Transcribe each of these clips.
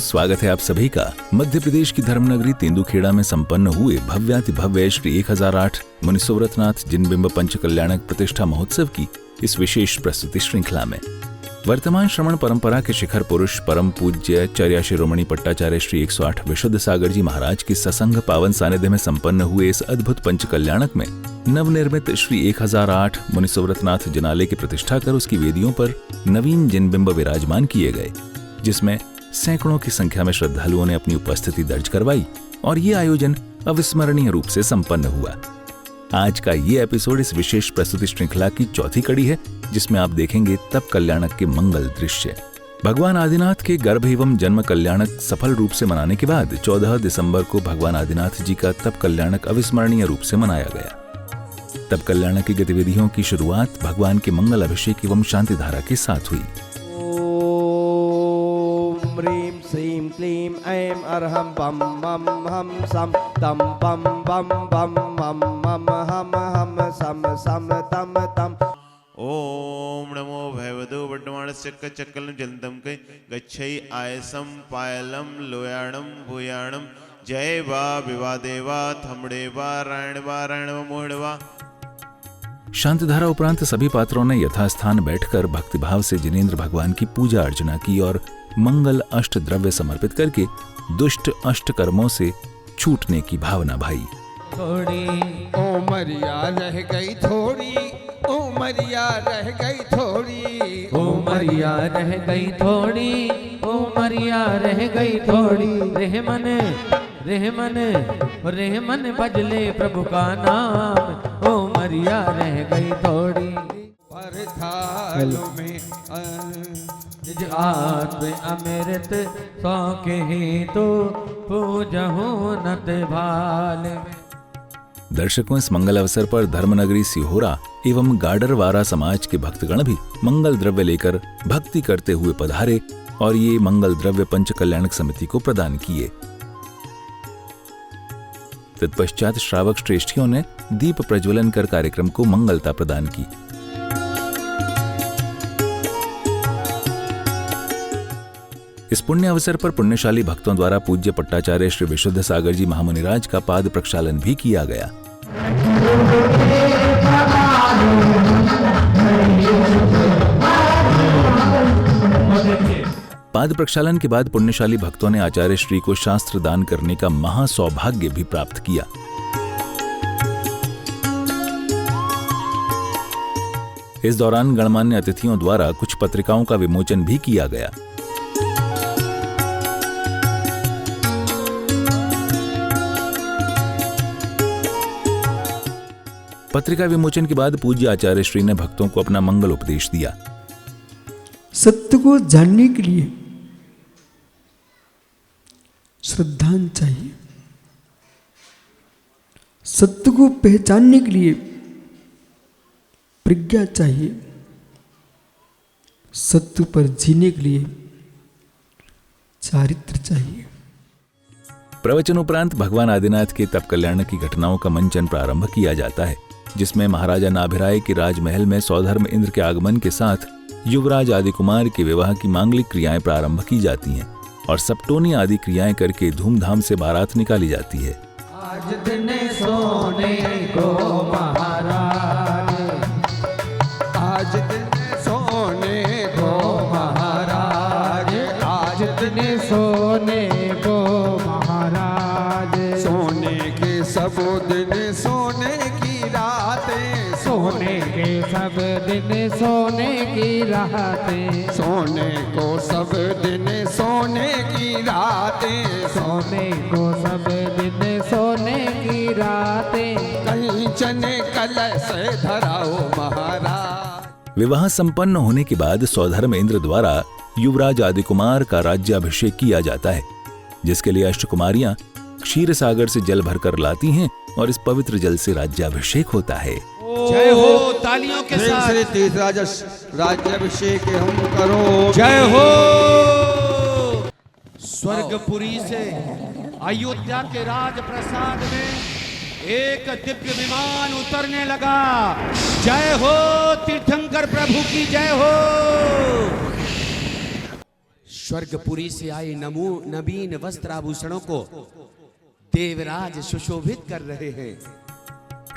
स्वागत है आप सभी का मध्य प्रदेश की धर्मनगरी तेंदुखेड़ा में संपन्न हुए भव्याति भव्य श्री 1008 मुनिसुव्रतनाथ जिनबिंब पंच कल्याणक प्रतिष्ठा महोत्सव की इस विशेष प्रस्तुति श्रृंखला में वर्तमान श्रवण परंपरा के शिखर पुरुष परम पूज्य चर्या शिरोमणि पट्टाचार्य श्री 108 विशुद्ध सागर जी महाराज की ससंग पावन सानिध्य में संपन्न हुए इस अद्भुत पंच कल्याणक में नवनिर्मित श्री 1008 मुनिसुव्रतनाथ जिनालय की प्रतिष्ठा कर उसकी वेदियों पर नवीन जिनबिंब विराजमान किए गए, जिसमें सैकड़ों की संख्या में श्रद्धालुओं ने अपनी उपस्थिति दर्ज करवाई और ये आयोजन अविस्मरणीय रूप से संपन्न हुआ। आज का ये एपिसोड इस विशेष प्रस्तुति श्रृंखला की चौथी कड़ी है, जिसमें आप देखेंगे तप कल्याणक के मंगल दृश्य। भगवान आदिनाथ के गर्भ एवं जन्म कल्याणक सफल रूप से मनाने के बाद 14 दिसंबर को भगवान आदिनाथ जी का तप कल्याणक अविस्मरणीय रूप से मनाया गया। तप कल्याणक की गतिविधियों की शुरुआत भगवान के मंगल अभिषेक एवं शांति धारा के साथ हुई। ह्रीं श्रीं क्लीं ऐं अर्हं बम मम हम सम तम बम बम बम मम मम हम हम सम सम तम तम। ओम नमो भैवदो वर्तमानस्य चक्कलं जलंतम के गच्छै आयसम पायलम लोयाणम भूयाणम जय वा विवादेवा थमड़े वा रायण व मोहड़वा। शांतिधारा उपरांत सभी पात्रों ने यथास्थान बैठकर भक्तिभाव से जिनेंद्र भगवान की पूजा अर्चना की और मंगल अष्ट द्रव्य समर्पित करके दुष्ट अष्ट कर्मों से छूटने की भावना भाई। थोड़ी ओ मरिया रह गई थोड़ी, ओ मरिया रह गई थोड़ी, ओ मरिया रह गई थोड़ी, ओ मरिया रह गई थोड़ी। रहमन रहमन रहमन भजले प्रभु का नाम, ओ मरिया रह गई थोड़ी। पर थालों में आत्म अमृत सौ के ही तो पूजहु नत भाल। दर्शकों, इस मंगल अवसर पर धर्मनगरी सिहोरा एवं गाडरवारा समाज के भक्तगण भी मंगल द्रव्य लेकर भक्ति करते हुए पधारे और ये मंगल द्रव्य पंच कल्याणक समिति को प्रदान किए। तत्पश्चात श्रावक श्रेष्ठियों ने दीप प्रज्वलन कर कार्यक्रम को मंगलता प्रदान की। इस पुण्य अवसर पर पुण्यशाली भक्तों द्वारा पूज्य पट्टाचार्य श्री विशुद्ध सागर जी महामुनिराज का पाद प्रक्षालन भी किया गया। पाद प्रक्षालन के बाद पुण्यशाली भक्तों ने आचार्य श्री को शास्त्र दान करने का महासौभाग्य भी प्राप्त किया। इस दौरान गणमान्य अतिथियों द्वारा कुछ पत्रिकाओं का विमोचन भी किया गया। पत्रिका विमोचन के बाद पूज्य आचार्य श्री ने भक्तों को अपना मंगल उपदेश दिया। सत्य को जानने के लिए श्रद्धा चाहिए, सत्य को पहचानने के लिए प्रज्ञा चाहिए, सत्य पर जीने के लिए चारित्र चाहिए। प्रवचन उपरांत भगवान आदिनाथ के तप कल्याण की घटनाओं का मंचन प्रारंभ किया जाता है, जिसमें महाराजा नाभिराय के राजमहल में सौधर्म इंद्र के आगमन के साथ युवराज आदि कुमार के विवाह की मांगलिक क्रियाएं प्रारंभ की जाती हैं और सप्तोनी आदि क्रियाएं करके धूमधाम से बारात निकाली जाती है। आज दिन सोने को महाराज, आज दिन सोने को महाराज, आज दिन सोने को महाराज। सोने के सब दिन सोने की रातें, सोने के सब दिन सोने की रातें, सोने को सब दिन सोने की रातें, सोने को सब दिन सोने की रातें। कहीं चने कलश धराओ महाराज। विवाह संपन्न होने के बाद सौधर्म इंद्र द्वारा युवराज आदि कुमार का राज्याभिषेक किया जाता है, जिसके लिए अष्टकुमारियां क्षीर सागर से जल भरकर लाती हैं और इस पवित्र जल से राज्याभिषेक होता है। जय हो, तालियों के साथ श्री तीर्थराज राज्याभिषेक हम करो। जय हो। स्वर्गपुरी से अयोध्या के राजप्रसाद में एक दिव्य विमान उतरने लगा। जय हो तीर्थंकर प्रभु की जय हो। स्वर्गपुरी से आए नवीन वस्त्र आभूषणों को देवराज सुशोभित कर रहे हैं।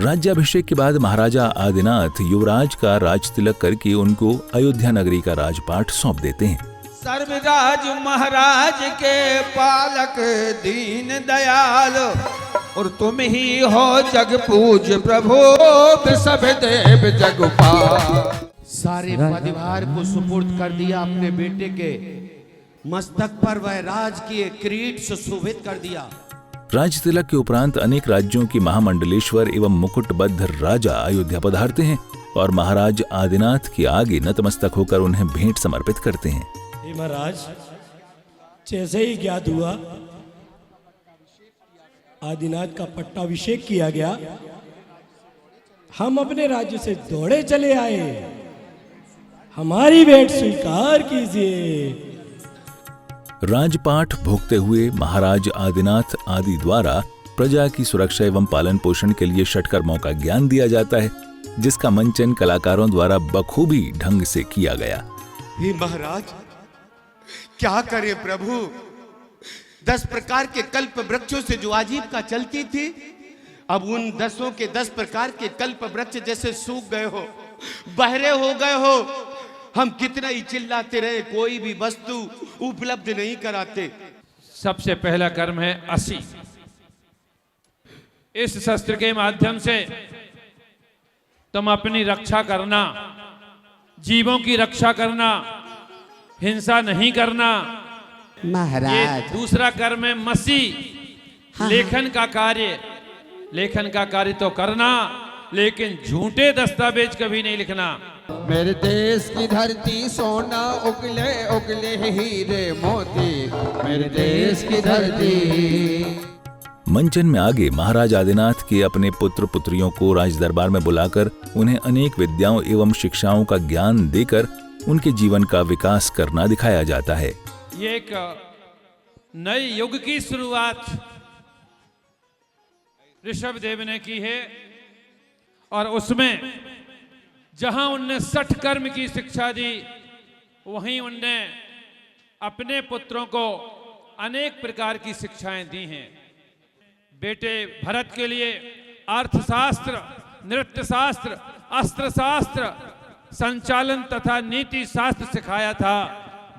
राज्याभिषेक के बाद महाराजा आदिनाथ युवराज का राज तिलक करके उनको अयोध्या नगरी का राजपाट सौंप देते हैं। सर्वराज महाराज के पालक दीन दयाल, और तुम ही हो जग पूज प्रभु सब देव जगपाल। सारे पदभार को सुपुर्द कर दिया अपने बेटे के मस्तक पर, वह राज की किरीट सुशोभित कर दिया। राज तिलक के उपरांत अनेक राज्यों की महामंडलेश्वर एवं मुकुटबद्ध राजा अयोध्या पधारते हैं और महाराज आदिनाथ के आगे नतमस्तक होकर उन्हें भेंट समर्पित करते हैं। हे महाराज, जैसे ही ज्ञात हुआ आदिनाथ का पट्टाभिषेक किया गया, हम अपने राज्य से दौड़े चले आए। हमारी भेंट स्वीकार कीजिए। राजपाठ भोगते हुए महाराज आदिनाथ आदि द्वारा प्रजा की सुरक्षा एवं पालन पोषण के लिए षटकर्मों का ज्ञान दिया जाता है, जिसका मंचन कलाकारों द्वारा बखूबी ढंग से किया गया। हे महाराज, क्या करे प्रभु, 10 प्रकार के कल्प वृक्षों से जो आजीविका चलती थी, अब उन 10 के 10 प्रकार के कल्प वृक्ष जैसे सूख गए हो, बहरे हो गए हो। हम कितना ही चिल्लाते रहे, कोई भी वस्तु उपलब्ध नहीं कराते। सबसे पहला कर्म है असी। इस शस्त्र के माध्यम से तुम अपनी रक्षा करना, जीवों की रक्षा करना, हिंसा नहीं करना। महाराज, ये दूसरा कर्म है मसी। लेखन का कार्य, लेखन का कार्य तो करना, लेकिन झूठे दस्तावेज कभी नहीं लिखना। मेरे देश की धरती सोना उगले उगले हीरे मोती, मेरे देश की धरती। मंचन में आगे महाराज आदिनाथ के अपने पुत्र पुत्रियों को राज दरबार में बुलाकर उन्हें अनेक विद्याओं एवं शिक्षाओं का ज्ञान देकर उनके जीवन का विकास करना दिखाया जाता है। ये एक नए युग की शुरुआत ऋषभ देव ने की है, और उसमें जहां उनने 60 कर्म की शिक्षा दी, वहीं उनने अपने पुत्रों को अनेक प्रकार की शिक्षाएं दी हैं। बेटे भरत के लिए अर्थशास्त्र, नृत्य शास्त्र, अस्त्र शास्त्र, संचालन तथा नीति शास्त्र सिखाया था।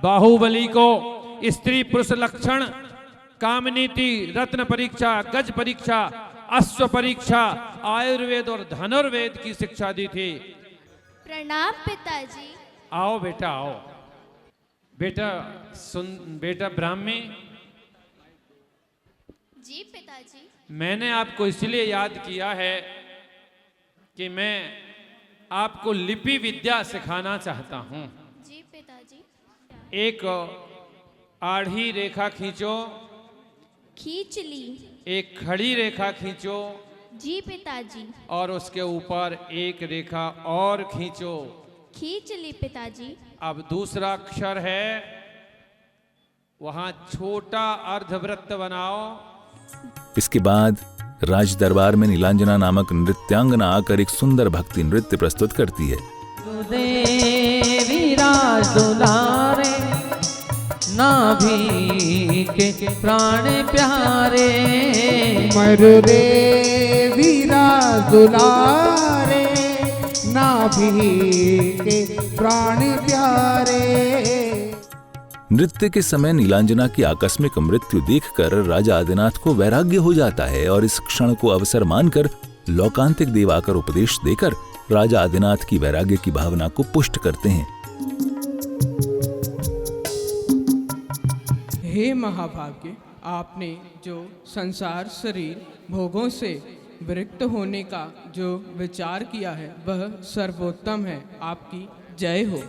बाहुबली को स्त्री पुरुष लक्षण, कामनीति, रत्न परीक्षा, गज परीक्षा, अश्व परीक्षा, आयुर्वेद और धनुर्वेद की शिक्षा दी थी। प्रणाम पिताजी। आओ बेटा आओ। बेटा सुन, बेटा ब्राह्मी। जी पिताजी। मैंने आपको इसलिए याद किया है कि मैं आपको लिपि विद्या सिखाना चाहता हूँ। जी पिताजी। एक आड़ी रेखा खींचो। खींच ली। एक खड़ी रेखा खींचो। जी पिताजी। और उसके ऊपर एक रेखा और खींचो। खींच ली पिताजी। अब दूसरा अक्षर है, वहां छोटा अर्धवृत्त बनाओ। इसके बाद राज दरबार में नीलांजना नामक नृत्यांगना आकर एक सुंदर भक्ति नृत्य प्रस्तुत करती है। देवी राज दुलारे, नाभि के प्राण प्यारे, मरुरे वीरा दुलारे, नाभि के प्राण प्यारे। नृत्य के समय नीलांजना की आकस्मिक मृत्यु देखकर राजा आदिनाथ को वैराग्य हो जाता है और इस क्षण को अवसर मानकर लोकांतिक देव आकर उपदेश देकर राजा आदिनाथ की वैराग्य की भावना को पुष्ट करते हैं। हे महाभाग्य, आपने जो संसार शरीर भोगों से विरक्त होने का जो विचार किया है वह सर्वोत्तम है। आपकी जय हो।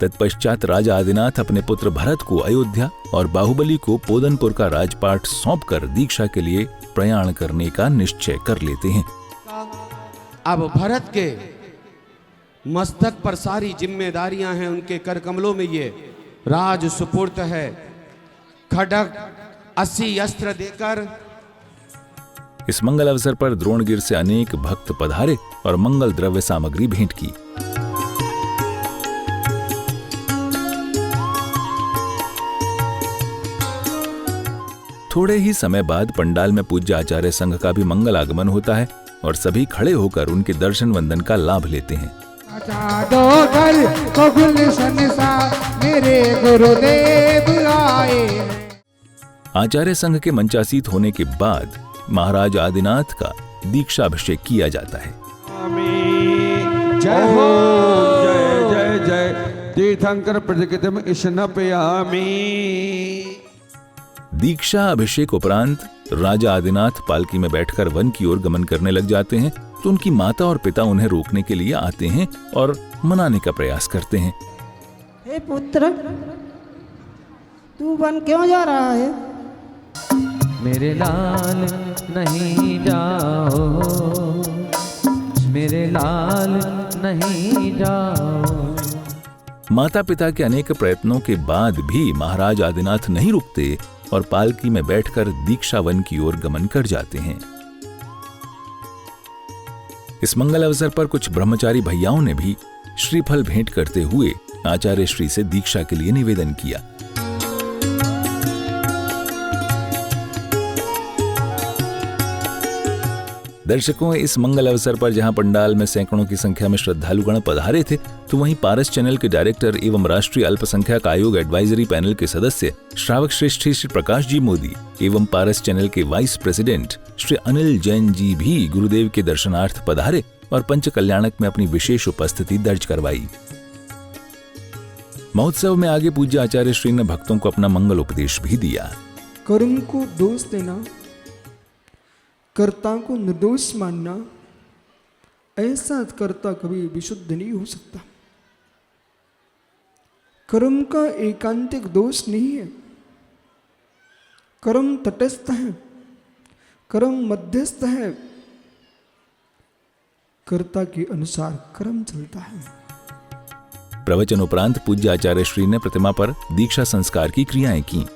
तत्पश्चात राजा आदिनाथ अपने पुत्र भरत को अयोध्या और बाहुबली को पोदनपुर का राजपाट सौंपकर दीक्षा के लिए प्रयाण करने का निश्चय कर लेते हैं। अब भरत के मस्तक पर सारी जिम्मेदारियां हैं, उनके कर कमलों में ये राज सुपुर्द है। खड्ग 80 अस्त्र देकर इस मंगल अवसर पर द्रोणगिर से अनेक भक्त पधारे और मंगल द्रव्य सामग्री भेंट की। थोड़े ही समय बाद पंडाल में पूज्य आचार्य संघ का भी मंगल आगमन होता है और सभी खड़े होकर उनके दर्शन वंदन का लाभ लेते हैं। मेरे गुरुदेव आए। आचार्य संघ के मंचासीत होने के बाद महाराज आदिनाथ का दीक्षाभिषेक किया जाता है। जय हो जय जय जय तीर्थंकर प्रतिकृतिम इशनपयामि। दीक्षा अभिषेक उपरांत राजा आदिनाथ पालकी में बैठकर वन की ओर गमन करने लग जाते हैं तो उनकी माता और पिता उन्हें रोकने के लिए आते हैं और मनाने का प्रयास करते हैं। हे पुत्र, तू वन क्यों जा रहा है? मेरे लाल नहीं जाओ, मेरे लाल नहीं जाओ। माता पिता के अनेक प्रयत्नों के बाद भी महाराज आदिनाथ नहीं रुकते और पालकी में बैठकर दीक्षा वन की ओर गमन कर जाते हैं। इस मंगल अवसर पर कुछ ब्रह्मचारी भैयाओं ने भी श्रीफल भेंट करते हुए आचार्य श्री से दीक्षा के लिए निवेदन किया। दर्शकों, इस मंगल अवसर पर जहां पंडाल में सैकड़ों की संख्या में श्रद्धालुगण पधारे थे तो वहीं पारस चैनल के डायरेक्टर एवं राष्ट्रीय अल्पसंख्यक आयोग एडवाइजरी पैनल के सदस्य श्रावक श्रेष्ठी श्री प्रकाश जी मोदी एवं पारस चैनल के वाइस प्रेसिडेंट श्री अनिल जैन जी भी गुरुदेव के दर्शनार्थ पधारे और पंच कल्याणक में अपनी विशेष उपस्थिति दर्ज करवाई। महोत्सव में आगे पूज्य आचार्य श्री ने भक्तों को अपना मंगल उपदेश भी दिया। कर्म को दोष देना, कर्ता को निर्दोष मानना, ऐसा कर्ता कभी विशुद्ध नहीं हो सकता। कर्म का एकांतिक दोष नहीं है। कर्म तटस्थ है, कर्म मध्यस्थ है, कर्ता के अनुसार कर्म चलता है। प्रवचन उपरांत पूज्य आचार्य श्री ने प्रतिमा पर दीक्षा संस्कार की क्रियाएं की।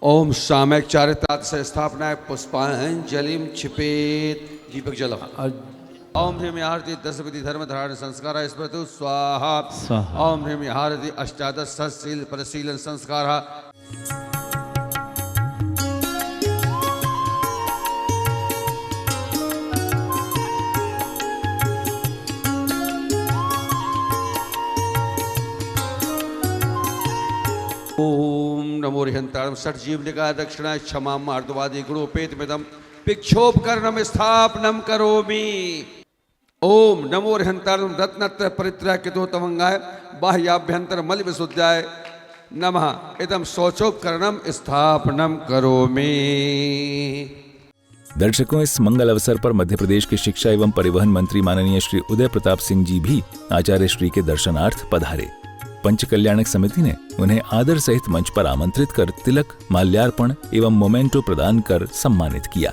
ओम सामयिक चारित्रार्थ से स्थापना पुष्पांजलिम छिपेत दीपक जल। ओम ह्रीम आरती 10 विधि धर्म धारण संस्कार स्मृतु स्वाहा। ओम ह्रीम आरती अष्टादश सत्शील परिशीलन संस्कार। ओम नमो रिहंतारम षट जीवनिका दक्षिणा क्षमा मार्दवादी गुणोपेत मिदम पिक्षोपकरणम स्थापनम करोमि। ओम नमो रिहंतारम रत्नत्र परित्राकितो तमंगाय बाह्याभ्यंतर मल विशुद्धाय नमः इदम शौचोपकरणम स्थापनम करोमि। दर्शकों, इस मंगल अवसर पर मध्य प्रदेश के शिक्षा एवं परिवहन मंत्री माननीय श्री उदय प्रताप सिंह जी भी आचार्य श्री के दर्शनार्थ पधारे। पंच कल्याणक समिति ने उन्हें आदर सहित मंच पर आमंत्रित कर तिलक, माल्यार्पण एवं मोमेंटो प्रदान कर सम्मानित किया।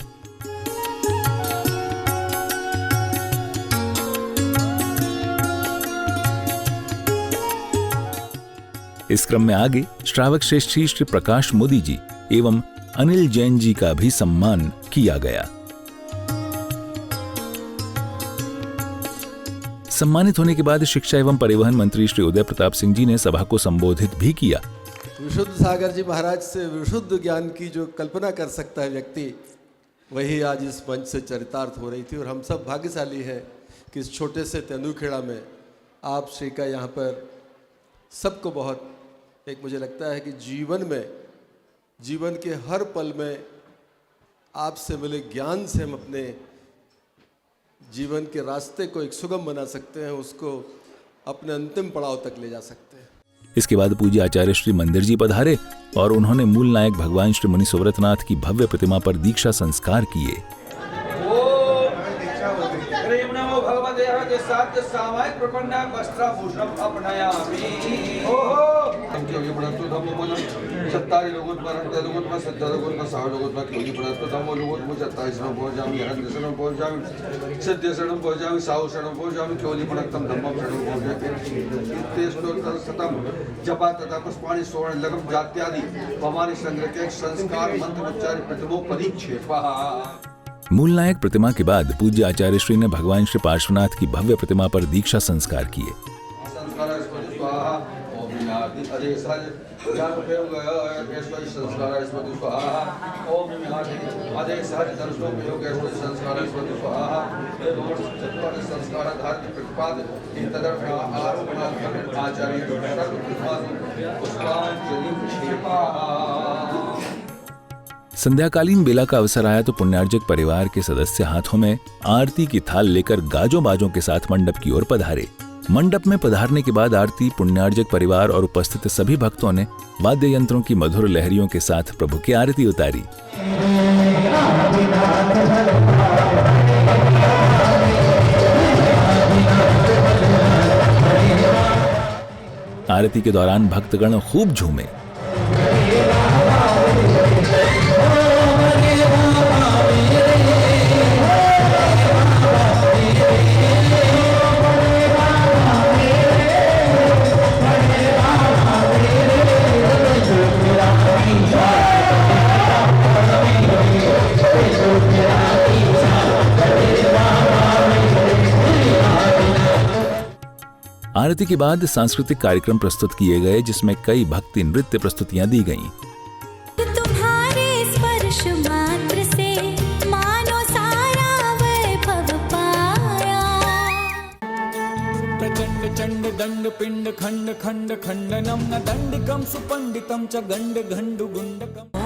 इस क्रम में आगे श्रावक श्रेष्ठी श्री प्रकाश मोदी जी एवं अनिल जैन जी का भी सम्मान किया गया। सम्मानित होने के बाद शिक्षा एवं परिवहन मंत्री श्री उदय प्रताप सिंह जी ने सभा को संबोधित भी किया। विशुद्ध सागर जी महाराज से विशुद्ध ज्ञान की जो कल्पना कर सकता है व्यक्ति, वही आज इस मंच से चरितार्थ हो रही थी। और हम सब भाग्यशाली हैं कि इस छोटे से तेंदुखेड़ा में आप श्री का यहाँ पर सबको बहुत एक मुझे लगता है कि जीवन के हर पल में आपसे मिले ज्ञान से हम अपने जीवन के रास्ते को एक सुगम बना सकते हैं, उसको अपने अंतिम पड़ाव तक ले जा सकते हैं। इसके बाद पूज्य आचार्य श्री मंदिर जी पधारे और उन्होंने मूल नायक भगवान श्री मुनि सुव्रतनाथ की भव्य प्रतिमा पर दीक्षा संस्कार किए। जपा तथा पुष्पाणि स्वर्ण लगम जात्यादि भवानी संग्रह के संस्कार मंत्र उच्चारण प्रतिमो परीक्षेपा। मूल नायक प्रतिमा के बाद पूज्य आचार्य श्री ने भगवान श्री पार्श्वनाथ की भव्य प्रतिमा पर दीक्षा संस्कार किए। संध्याकालीन बेला का अवसर आया तो पुण्यार्जक परिवार के सदस्य हाथों में आरती की थाल लेकर गाजों बाजों के साथ मंडप की ओर पधारे। मंडप में पधारने के बाद आरती पुण्यार्जक परिवार और उपस्थित सभी भक्तों ने वाद्य यंत्रों की मधुर लहरियों के साथ प्रभु की आरती उतारी। आरती के दौरान भक्तगण खूब झूमे। आरती के बाद सांस्कृतिक कार्यक्रम प्रस्तुत किए गए, जिसमें कई भक्ति नृत्य प्रस्तुतियां दी गईं। तुम्हारे स्पर्श मात्र से मानो सारा वैभव पाया। प्रचंड चंड दंड पिंड खंड खंड खंडनम न दंडिकम सुपंडितम च गंड घंडु गुंडकम।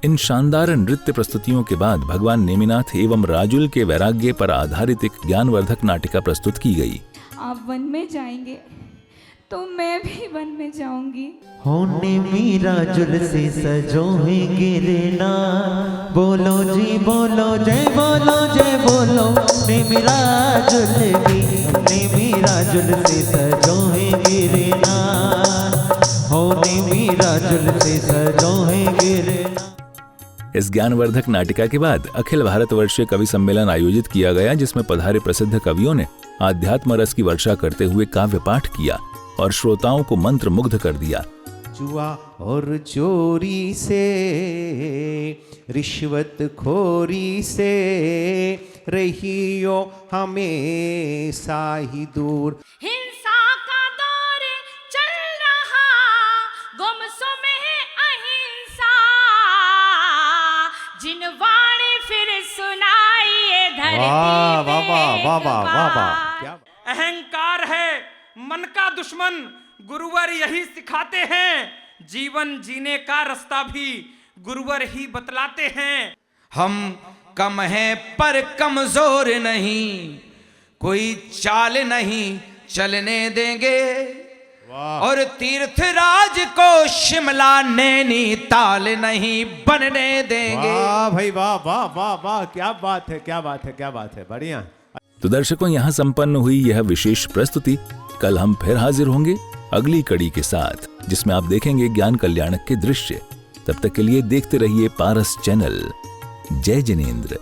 इन शानदार नृत्य प्रस्तुतियों के बाद भगवान नेमिनाथ एवं राजुल के वैराग्य पर आधारित एक ज्ञानवर्धक नाटिका प्रस्तुत की गई। आप वन में जाएंगे तो मैं भी वन में जाऊंगी। होने मीरा जुल से सजोएंगे रेना, बोलो जी बोलो जय बोलो जय बोलो। ने मीरा जुल से सजोएंगे रेना, होने मीरा जुल से सजोएंगे रेना। इस ज्ञानवर्धक नाटिका के बाद अखिल भारतवर्षीय कवि सम्मेलन आयोजित किया गया, जिसमें पधारे प्रसिद्ध कवियों ने आध्यात्म रस की वर्षा करते हुए काव्य पाठ किया और श्रोताओं को मंत्र मुग्ध कर दिया। जुआ और चोरी से, रिश्वत खोरी से रहियो हमेशा ही दूर। हिंसा का दौर चल रहा, गुमसुम है अहिंसा। जिन वाणी फिर सुनाइए धरती वाह वाह वाह वाह वाह वाह। क्या अहंकार है मन का दुश्मन, गुरुवर यही सिखाते हैं। जीवन जीने का रास्ता भी गुरुवर ही बतलाते हैं। हम कम हैं पर कमजोर नहीं, कोई चाल नहीं चलने देंगे। और तीर्थराज को शिमला नैनीताल नहीं बनने देंगे। वाह भाई वाह वाह वाह वाह, क्या बात है क्या बात है क्या बात है, बढ़िया। तो दर्शकों, यहाँ संपन्न हुई यह विशेष प्रस्तुति। कल हम फिर हाजिर होंगे अगली कड़ी के साथ, जिसमें आप देखेंगे ज्ञान कल्याणक के दृश्य। तब तक के लिए देखते रहिए पारस चैनल। जय जिनेंद्र।